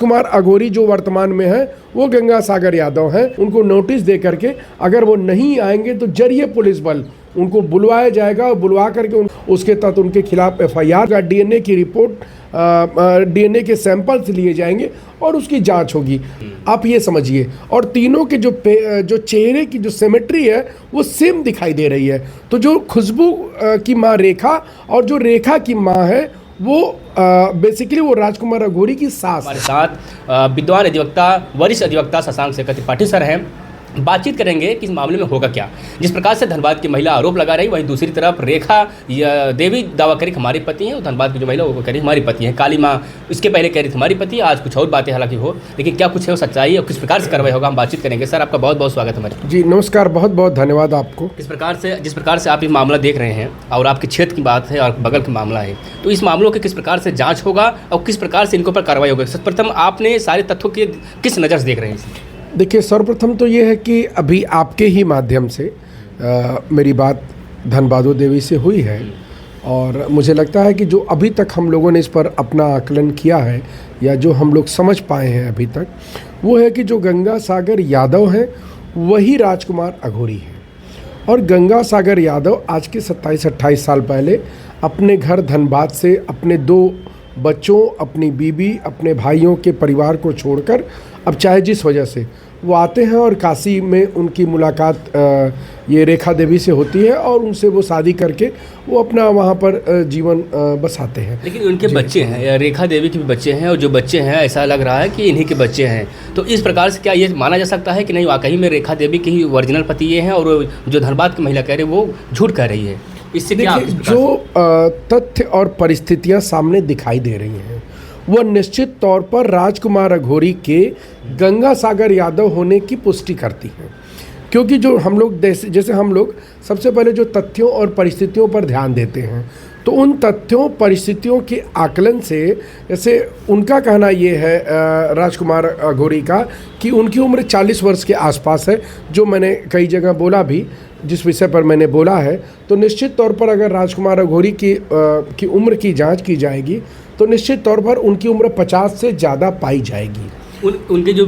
राजकुमार अघोरी जो वर्तमान में है वो गंगा सागर यादव हैं। उनको नोटिस दे करके अगर वो नहीं आएंगे तो जरिए पुलिस बल उनको बुलवाया जाएगा और बुलवा करके उसके तहत उनके खिलाफ एफआईआर का डीएनए की रिपोर्ट डीएनए के सैंपल्स लिए जाएंगे और उसकी जांच होगी। आप ये समझिए। और तीनों के जो चेहरे की जो सिमेट्री है वो सेम दिखाई दे रही है। तो जो खुशबू की माँ रेखा और जो रेखा की माँ है वो बेसिकली वो राजकुमार अघोरी की सास। हमारे साथ विद्वान अधिवक्ता वरिष्ठ अधिवक्ता शशांक शेखर त्रिपाठी सर हैं। बातचीत करेंगे कि इस मामले में होगा क्या। जिस प्रकार से धनबाद की महिला आरोप लगा रही, वहीं दूसरी तरफ रेखा देवी दावा करी हमारी पति हैं, और धनबाद की जो महिला वो कह रही हमारी पति हैं। काली माँ इसके पहले कह रही थी हमारी पति, आज कुछ और बातें हालांकि हो, लेकिन क्या कुछ है वो सच्चाई और किस प्रकार से कार्रवाई होगा हम बातचीत करेंगे। सर आपका बहुत बहुत स्वागत है हमारे। जी नमस्कार, बहुत बहुत धन्यवाद आपको। जिस प्रकार से आप ये मामला देख रहे हैं और आपके क्षेत्र की बात है और बगल का मामला है, तो इस मामलों के किस प्रकार से जाँच होगा और किस प्रकार से इनके ऊपर कार्रवाई होगी। सर्वप्रथम आपने सारे तथ्यों के किस नज़र से देख रहे हैं? देखिए, सर्वप्रथम तो ये है कि अभी आपके ही माध्यम से मेरी बात धनबादो देवी से हुई है और मुझे लगता है कि जो अभी तक हम लोगों ने इस पर अपना आकलन किया है या जो हम लोग समझ पाए हैं अभी तक, वो है कि जो गंगा सागर यादव हैं वही राजकुमार अघोरी हैं। और गंगा सागर यादव आज के 27-28 साल पहले अपने घर धनबाद से अपने 2 बच्चों, अपनी बीवी, अपने भाइयों के परिवार को छोड़कर अब चाहे जिस वजह से वो आते हैं और काशी में उनकी मुलाकात ये रेखा देवी से होती है और उनसे वो शादी करके वो अपना वहाँ पर जीवन बसाते हैं। लेकिन उनके बच्चे हैं, रेखा देवी के भी बच्चे हैं, और जो बच्चे हैं ऐसा लग रहा है कि इन्हीं के बच्चे हैं। तो इस प्रकार से क्या ये माना जा सकता है कि नहीं वाकई में रेखा देवी के ही ओरिजिनल पति ये हैं और जो धनबाद की महिला कह रही है वो झूठ कह रही है? इससे क्या जो तथ्य और परिस्थितियाँ सामने दिखाई दे रही हैं वह निश्चित तौर पर राजकुमार अघोरी के गंगा सागर यादव होने की पुष्टि करती हैं। क्योंकि जो हम लोग जैसे हम लोग सबसे पहले जो तथ्यों और परिस्थितियों पर ध्यान देते हैं, तो उन तथ्यों परिस्थितियों के आकलन से, जैसे उनका कहना ये है राजकुमार अघोरी का कि उनकी उम्र 40 वर्ष के आसपास है, जो मैंने कई जगह बोला भी, जिस विषय पर मैंने बोला है। तो निश्चित तौर पर अगर राजकुमार अघोरी की उम्र की जांच की जाएगी तो निश्चित तौर पर उनकी उम्र 50 से ज़्यादा पाई जाएगी। उनके जो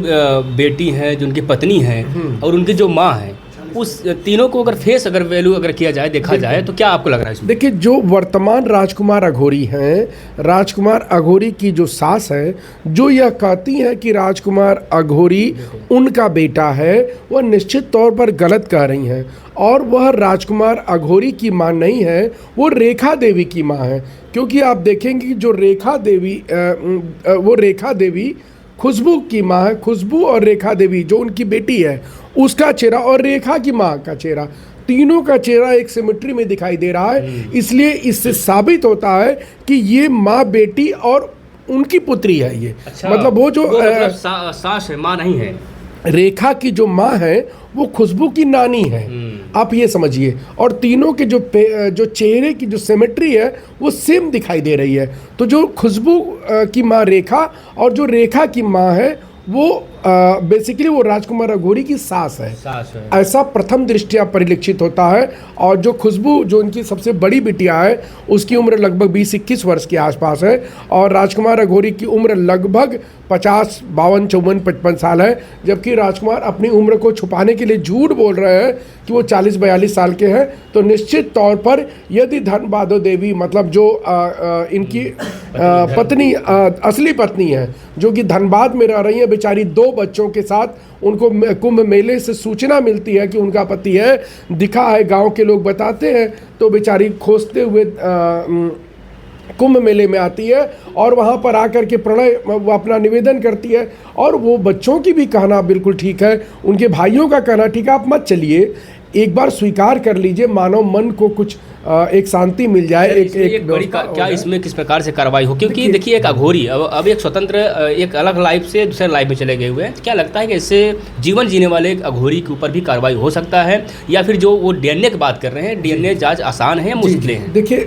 बेटी हैं, जो उनकी पत्नी हैं और उनकी जो माँ हैं, उस तीनों को अगर फेस वैल्यू किया जाए, देखा जाए, तो क्या आपको लग रहा है इसमें? देखिए, जो वर्तमान राजकुमार अघोरी हैं, राजकुमार अघोरी की जो सास है, जो यह कहती हैं कि राजकुमार अघोरी उनका बेटा है, वह निश्चित तौर पर गलत कह रही हैं। और वह राजकुमार अघोरी की माँ नहीं है, वो रेखा देवी की माँ है। क्योंकि आप देखेंगे कि जो रेखा देवी वो रेखा देवी खुशबू की माँ है। खुशबू और रेखा देवी जो उनकी बेटी है, उसका चेहरा और रेखा की माँ का चेहरा, तीनों का चेहरा एक सिमेट्री में दिखाई दे रहा है। इसलिए इससे साबित होता है कि ये माँ बेटी और उनकी पुत्री है ये। अच्छा, मतलब वो जो सास है, माँ नहीं है। रेखा की जो माँ है वो खुशबू की नानी है। आप ये समझिए। और तीनों के जो चेहरे की जो सिमेट्री है वो सेम दिखाई दे रही है। तो जो खुशबू की माँ रेखा और जो रेखा की माँ है वो बेसिकली वो राजकुमार अघोरी की सास है। ऐसा प्रथम दृष्टया परिलक्षित होता है। और जो खुशबू जो उनकी सबसे बड़ी बिटिया है, उसकी उम्र लगभग 20-21 वर्ष के आसपास है और राजकुमार अघोरी की उम्र लगभग 50, 52, 54, 55 साल है। जबकि राजकुमार अपनी उम्र को छुपाने के लिए झूठ बोल रहे हैं कि वो 40-42 साल के हैं। तो निश्चित तौर पर यदि धनबादो देवी, मतलब जो इनकी पत्नी, असली पत्नी है, जो कि धनबाद में रह रही है, बेचारी 2 बच्चों के साथ, उनको कुंभ मेले से सूचना मिलती है कि उनका पति है, दिखा है, गांव के लोग बताते हैं, तो बेचारी खोजते हुए कुंभ मेले में आती है और वहाँ पर आकर के प्रणय वो अपना निवेदन करती है। और वो बच्चों की भी कहना बिल्कुल ठीक है, उनके भाइयों का कहना ठीक है। आप मत चलिए, एक बार स्वीकार कर लीजिए, मानव मन को कुछ एक शांति मिल जाए। एक बड़ी क्या इसमें किस प्रकार से कार्रवाई हो? क्योंकि देखिए एक अघोरी अब एक स्वतंत्र, एक अलग लाइफ से दूसरे लाइफ में चले गए हुए हैं। क्या लगता है कि इससे जीवन जीने वाले एक अघोरी के ऊपर भी कार्रवाई हो सकता है, या फिर जो वो डीएनए की बात कर रहे हैं, डीएनए जांच आसान है या मुश्किल है? देखिए,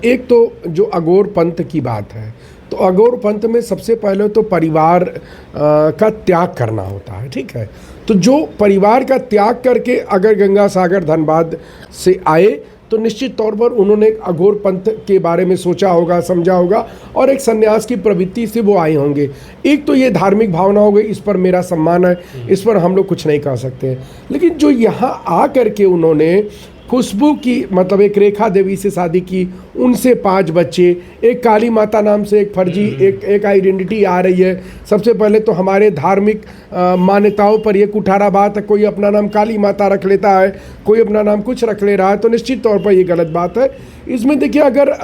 एक तो जो अघोर पंथ की बात है, तो अघोर पंथ में सबसे पहले तो परिवार का त्याग करना होता है, ठीक है। तो जो परिवार का त्याग करके अगर गंगा सागर धनबाद से आए तो निश्चित तौर पर उन्होंने एक अघोर पंथ के बारे में सोचा होगा, समझा होगा और एक सन्यास की प्रवृत्ति से वो आए होंगे। एक तो ये धार्मिक भावना हो गई, इस पर मेरा सम्मान है, इस पर हम लोग कुछ नहीं कह सकते। लेकिन जो यहाँ आ करके उन्होंने खुशबू की मतलब एक रेखा देवी से शादी की, उनसे 5 बच्चे, एक काली माता नाम से एक फर्जी एक आइडेंटिटी आ रही है। सबसे पहले तो हमारे धार्मिक मान्यताओं पर ये कुठारा बात है, कोई अपना नाम काली माता रख लेता है, कोई अपना नाम कुछ रख ले रहा है, तो निश्चित तौर पर ये गलत बात है। इसमें देखिए अगर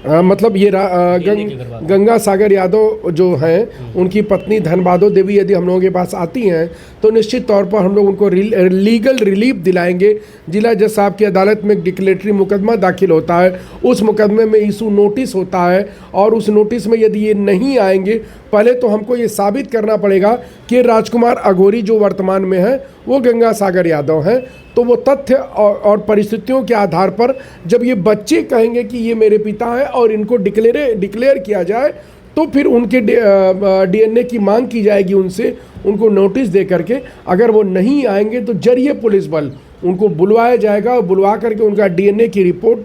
मतलब ये गंगा सागर यादव जो हैं, उनकी पत्नी धनबादो देवी यदि हम लोगों के पास आती हैं तो निश्चित तौर पर हम लोग उनको लीगल रिलीफ दिलाएंगे। जिला जज साहब की अदालत में एक डिक्लेरेटरी मुकदमा दाखिल होता है, उस मुकदमे में इशू नोटिस होता है और उस नोटिस में यदि ये नहीं आएंगे, पहले तो हमको ये साबित करना पड़ेगा कि राजकुमार अघोरी जो वर्तमान में है वो गंगा सागर यादव हैं। तो वो तथ्य और परिस्थितियों के आधार पर जब ये बच्चे कहेंगे कि ये मेरे पिता हैं और इनको डिक्लेयर किया जाए, तो फिर उनके डीएनए की मांग की जाएगी उनसे, उनको नोटिस दे करके। अगर वो नहीं आएंगे तो जरिए पुलिस बल उनको बुलवाया जाएगा और बुलवा करके उनका डीएनए की रिपोर्ट,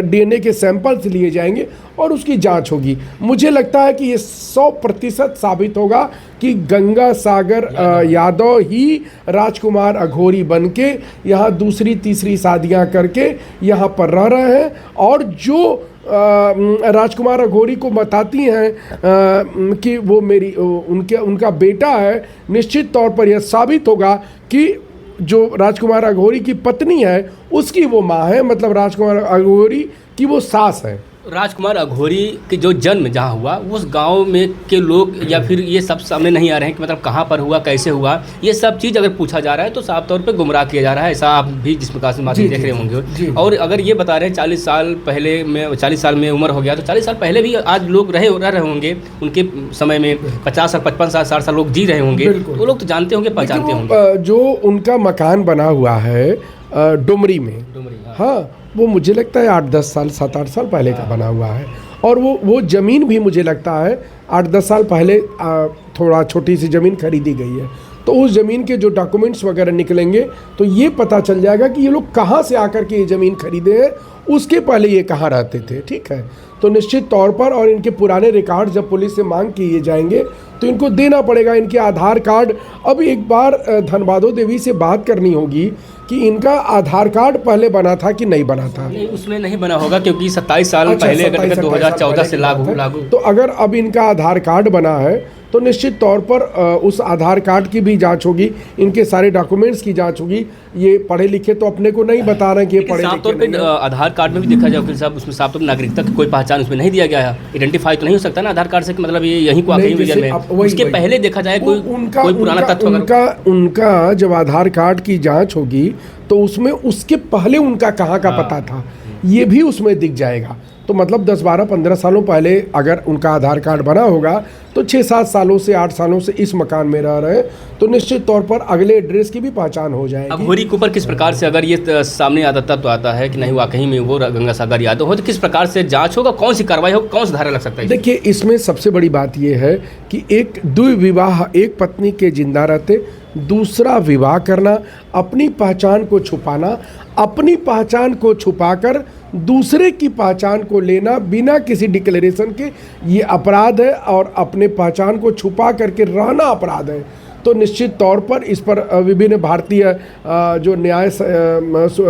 डीएनए के सैंपल्स लिए जाएंगे और उसकी जांच होगी। मुझे लगता है कि ये 100% साबित होगा कि गंगा सागर यादव ही राजकुमार अघोरी बनके यहाँ दूसरी तीसरी शादियाँ करके यहाँ पर रह रहे हैं। और जो राजकुमार अघोरी को बताती हैं कि वो उनका बेटा है, निश्चित तौर पर यह साबित होगा कि जो राजकुमार अघोरी की पत्नी है उसकी वो माँ है, मतलब राजकुमार अघोरी की वो सास है। राजकुमार अघोरी के जो जन्म जहाँ हुआ उस गांव में के लोग या फिर ये सब सामने नहीं आ रहे हैं कि मतलब कहाँ पर हुआ, कैसे हुआ, ये सब चीज़ अगर पूछा जा रहा है तो साफ तौर पे गुमराह किया जा रहा है। ऐसा आप भी जिस प्रकार से माध्यम देख रहे होंगे। और अगर ये बता रहे हैं 40 साल में उम्र हो गया, तो 40 साल पहले भी आज लोग रह रहे होंगे, उनके समय में 50 साल 55 साल 60 साल लोग जी रहे होंगे, वो लोग तो जानते होंगे, पहचानते होंगे। जो उनका मकान बना हुआ है डुमरी में, हाँ, वो मुझे लगता है 8-10 साल 7-8 साल पहले का बना हुआ है। और वो ज़मीन भी मुझे लगता है 8-10 साल पहले थोड़ा छोटी सी ज़मीन खरीदी गई है। तो उस ज़मीन के जो डॉक्यूमेंट्स वगैरह निकलेंगे तो ये पता चल जाएगा कि ये लोग कहाँ से आकर के ये ज़मीन खरीदे हैं, उसके पहले ये कहाँ रहते थे। ठीक है, तो निश्चित तौर पर और इनके पुराने रिकॉर्ड जब पुलिस से मांग किए जाएंगे तो इनको देना पड़ेगा इनके आधार कार्ड। अब एक बार धनबादो देवी से बात करनी होगी कि इनका आधार कार्ड पहले बना था कि नहीं बना था। नहीं, उसमें नहीं बना होगा क्योंकि 27 साल पहले अगर 2014 से लागू। तो अगर अब इनका आधार कार्ड बना है तो निश्चित तौर पर उस आधार कार्ड की भी जांच होगी, इनके सारे डॉक्यूमेंट्स की जांच होगी। ये पढ़े लिखे तो अपने को नहीं बता रहे कि ये पढ़े साफ तौर पे आधार कार्ड में भी देखा जाए साहब, उसमें साफ तौर पर नागरिकता की कोई पहचान उसमें नहीं दिया गया है। आइडेंटिफाई तो नहीं हो सकता ना आधार कार्ड से कि मतलब ये यहीं को आखिरी रीजन में। उसके पहले देखा जाए कोई पुराना तथ्य उनका जब आधार कार्ड की जाँच होगी तो उसमें उसके पहले उनका कहाँ का पता था ये भी उसमें दिख जाएगा। तो मतलब 10, 12, 15 सालों पहले अगर उनका आधार कार्ड बना होगा तो 6-7 सालों से 8 सालों से इस मकान में रह रहे हैं, तो निश्चित तौर पर अगले एड्रेस की भी पहचान हो जाएगी। अघोरी के ऊपर किस प्रकार से अगर ये सामने आता तो आता है कि नहीं वाकई में वो गंगा सागर यादव हो, तो किस प्रकार से जांच होगा, कौन सी कार्रवाई होगी, कौन सा धारा लग सकता है? देखिए, इसमें सबसे बड़ी बात यह है कि एक द्विविवाह, एक पत्नी के जिंदा रहते दूसरा विवाह करना, अपनी पहचान को छुपाना, अपनी पहचान को छुपाकर दूसरे की पहचान को लेना बिना किसी डिक्लेरेशन के, ये अपराध है। और अपने पहचान को छुपा करके रहना अपराध है। तो निश्चित तौर पर इस पर विभिन्न भारतीय जो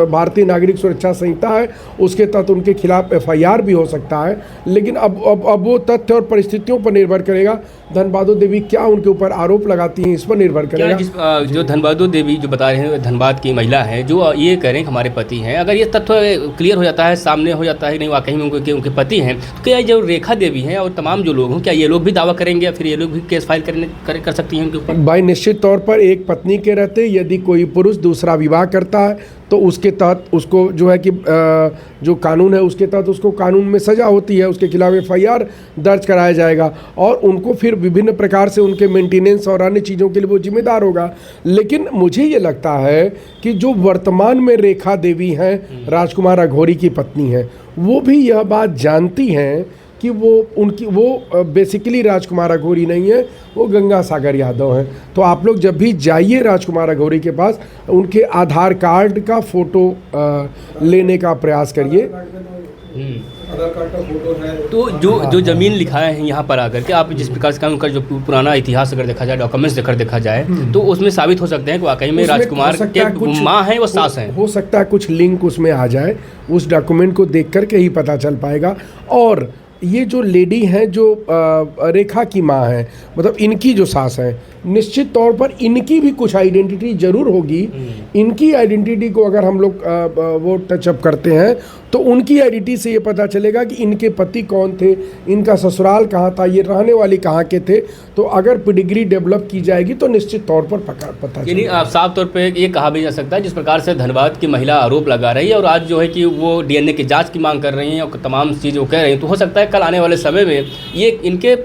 भारतीय नागरिक सुरक्षा संहिता है उसके तहत उनके खिलाफ FIR भी हो सकता है। लेकिन अब वो तथ्य और परिस्थितियों पर निर्भर करेगा। धनबादो देवी क्या उनके ऊपर आरोप लगाती हैं, इस पर निर्भर करेगा। जो धनबादो देवी जो बता रहे हैं, धनबाद की महिला है जो ये कह रहे हैं कि हमारे पति हैं, अगर ये तथ्य क्लियर हो जाता है, सामने हो जाता है नहीं वाकई में उनके पति हैं, तो क्या जो रेखा देवी हैं और तमाम जो लोग हैं, क्या ये लोग भी दावा करेंगे या फिर ये लोग भी केस फाइल कर सकती हैं उनके ऊपर? भाई, निश्चित तौर पर एक पत्नी के रहते यदि कोई पुरुष दूसरा विवाह करता है तो उसके तहत उसको जो है कि जो कानून है उसके तहत उसको कानून में सज़ा होती है, उसके खिलाफ FIR दर्ज कराया जाएगा और उनको फिर विभिन्न प्रकार से उनके मेंटेनेंस और अन्य चीज़ों के लिए वो जिम्मेदार होगा। लेकिन मुझे ये लगता है कि जो वर्तमान में रेखा देवी हैं, राजकुमार अघोरी की पत्नी हैं, वो भी यह बात जानती हैं कि वो बेसिकली राजकुमार अघोरी नहीं है, वो गंगा सागर यादव हैं। तो आप लोग जब भी जाइए राजकुमार अघोरी के पास, उनके आधार कार्ड का फ़ोटो लेने का प्रयास करिए। आधार कार्ड का फोटो है। तो जो ज़मीन लिखाए हैं यहाँ पर आकर के, आप जिस प्रकार से उनका जो पुराना इतिहास अगर देखा जाए, डॉक्यूमेंट्स अगर देखा जाए, तो उसमें साबित हो सकते हैं कि वाकई में उसमें राजकुमार हो सकता है के कुछ- माँ हैं वो सास हैं। हो सकता है कुछ लिंक उसमें आ जाए, उस डॉक्यूमेंट को देख करके ही पता चल पाएगा। और ये जो लेडी हैं जो रेखा की माँ हैं, मतलब इनकी जो सास हैं, निश्चित तौर पर इनकी भी कुछ आइडेंटिटी जरूर होगी। इनकी आइडेंटिटी को अगर हम लोग वो टचअप करते हैं तो उनकी आइडेंटिटी से ये पता चलेगा कि इनके पति कौन थे, इनका ससुराल कहाँ था, ये रहने वाली कहाँ के थे। तो अगर पेडिग्री डेवलप की जाएगी तो निश्चित तौर पर पता यानी चलेगा। साफ तौर पे ये कहा भी जा सकता है, जिस प्रकार से धनबाद की महिला आरोप लगा रही है और आज जो है कि वो डीएनए की जांच की मांग कर रही हैं और तमाम चीज़ वो कह रही हैं, तो हो सकता है कल आने वाले समय में ये इनके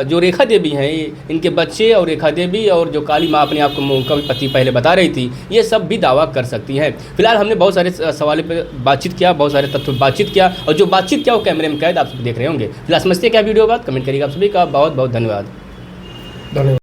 जो रेखा देवी हैं, इनके बच्चे और रेखा देवी और जो काली माँ अपने आप को उनका भी पति पहले बता रही थी, ये सब भी दावा कर सकती हैं। फिलहाल हमने बहुत सारे सवालों पर बातचीत किया, बहुत सारे तथ्यों पर बातचीत किया, और जो बातचीत किया वो कैमरे में कैद आप सब देख रहे होंगे। फिलहाल समझते हैं क्या वीडियो बात, कमेंट करिएगा। आप सभी का बहुत बहुत धन्यवाद। धन्यवाद।